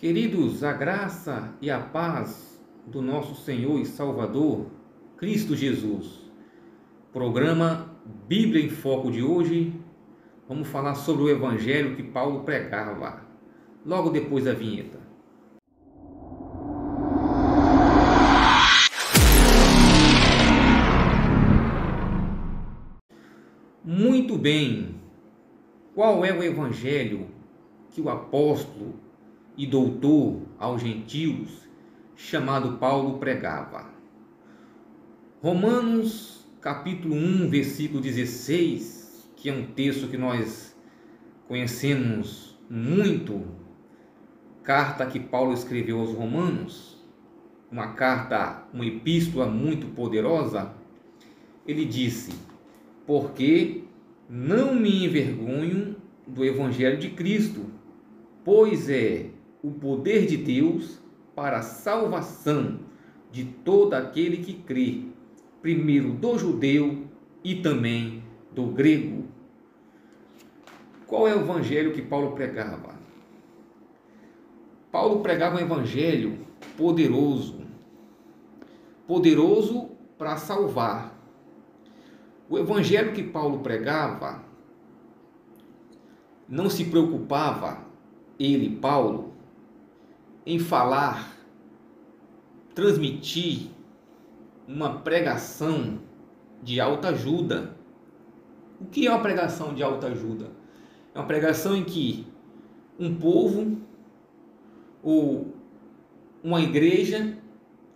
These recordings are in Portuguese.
Queridos, a graça e a paz do nosso Senhor e Salvador, Cristo Jesus. Programa Bíblia em Foco de hoje, vamos falar sobre o Evangelho que Paulo pregava, logo depois da vinheta. Muito bem, qual é o Evangelho que o apóstolo e doutor aos gentios, chamado Paulo, pregava? Romanos capítulo 1, versículo 16, que é um texto que nós conhecemos muito, carta que Paulo escreveu aos Romanos, uma carta, uma epístola muito poderosa. Ele disse: porque não me envergonho do Evangelho de Cristo, pois é o poder de Deus para a salvação de todo aquele que crê, primeiro do judeu e também do grego. Qual é o evangelho que Paulo pregava? Paulo pregava um evangelho poderoso para salvar. O evangelho que Paulo pregava não se preocupava, ele, Paulo, em falar, transmitir uma pregação de autoajuda. O que é uma pregação de autoajuda? É uma pregação em que um povo ou uma igreja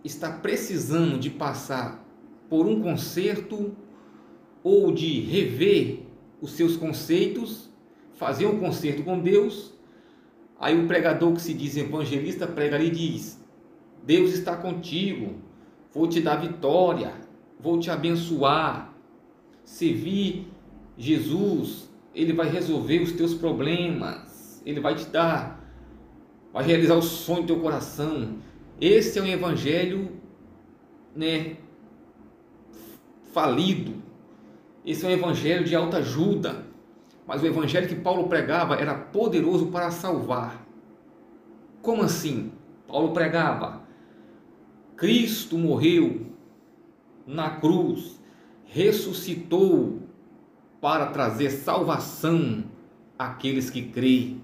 está precisando de passar por um conserto ou de rever os seus conceitos, fazer um conserto com Deus. Aí o pregador, que se diz evangelista, prega ali e diz: Deus está contigo, vou te dar vitória, vou te abençoar. Servir Jesus, Ele vai resolver os teus problemas, Ele vai te dar, vai realizar o sonho do teu coração. Esse é um evangelho, falido. Esse é um evangelho de autoajuda. Mas o evangelho que Paulo pregava era poderoso para salvar. Como assim? Paulo pregava: Cristo morreu na cruz, ressuscitou para trazer salvação àqueles que creem.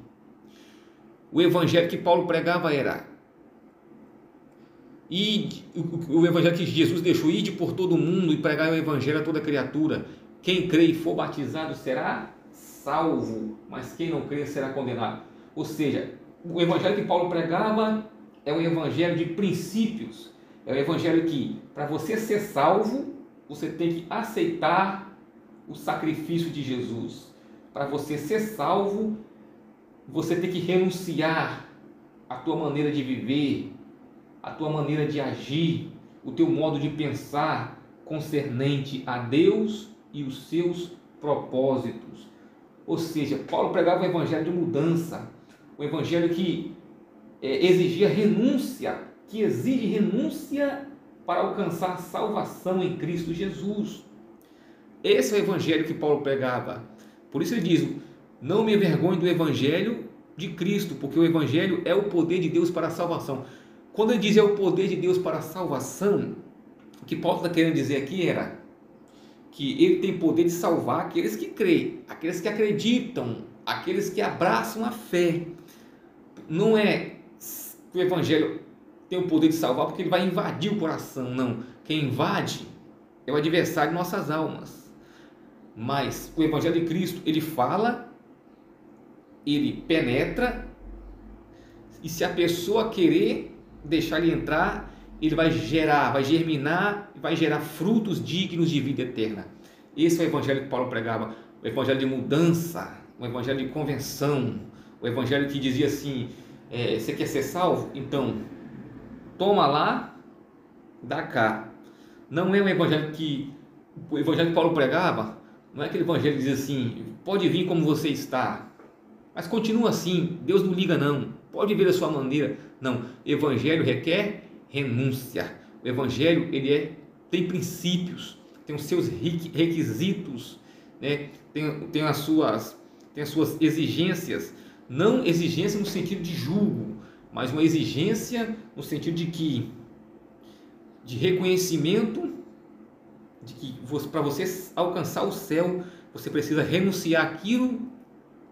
O evangelho que Paulo pregava era o evangelho que Jesus deixou: ide por todo mundo e pregai o evangelho a toda criatura. Quem crê e for batizado será salvo, mas quem não crê será condenado. Ou seja, o evangelho que Paulo pregava é um evangelho de princípios. É um evangelho que, para você ser salvo, você tem que aceitar o sacrifício de Jesus. Para você ser salvo, você tem que renunciar à tua maneira de viver, à tua maneira de agir, o teu modo de pensar concernente a Deus e os seus propósitos. Ou seja, Paulo pregava um evangelho de mudança, um evangelho que exigia renúncia, que exige renúncia para alcançar salvação em Cristo Jesus. Esse é o evangelho que Paulo pregava. Por isso ele diz: não me envergonhe do evangelho de Cristo, porque o evangelho é o poder de Deus para a salvação. Quando ele diz é o poder de Deus para a salvação, o que Paulo está querendo dizer aqui era que ele tem poder de salvar aqueles que creem, aqueles que acreditam, aqueles que abraçam a fé. Não é que o evangelho tem o poder de salvar porque ele vai invadir o coração, não. Quem invade é o adversário de nossas almas. Mas o evangelho de Cristo, ele fala, ele penetra, e se a pessoa querer deixar ele entrar, ele vai gerar, vai germinar, vai gerar frutos dignos de vida eterna. Esse é o evangelho que Paulo pregava, o evangelho de mudança, o evangelho de convenção, o evangelho que dizia assim: você quer ser salvo? Então, toma lá, dá cá. Não é o evangelho que Paulo pregava, não é aquele evangelho que diz assim: pode vir como você está, mas continua assim, Deus não liga não, pode vir da sua maneira. Não, evangelho requer renúncia. O evangelho tem princípios, tem os seus requisitos, tem as suas exigências. Não exigência no sentido de julgo, mas uma exigência no sentido de reconhecimento de que para você alcançar o céu, você precisa renunciar àquilo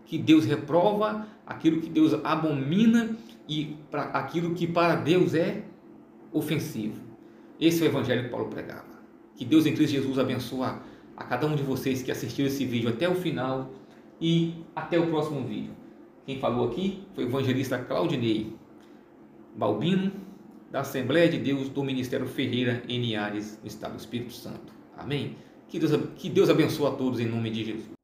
que Deus reprova, aquilo que Deus abomina e para aquilo que para Deus é ofensivo. Esse é o evangelho que Paulo pregava. Que Deus em Cristo Jesus abençoe a cada um de vocês que assistiu esse vídeo até o final e até o próximo vídeo. Quem falou aqui foi o evangelista Claudinei Balbino, da Assembleia de Deus do Ministério Ferreira em Linhares, no estado do Espírito Santo. Amém? Que Deus abençoe a todos em nome de Jesus.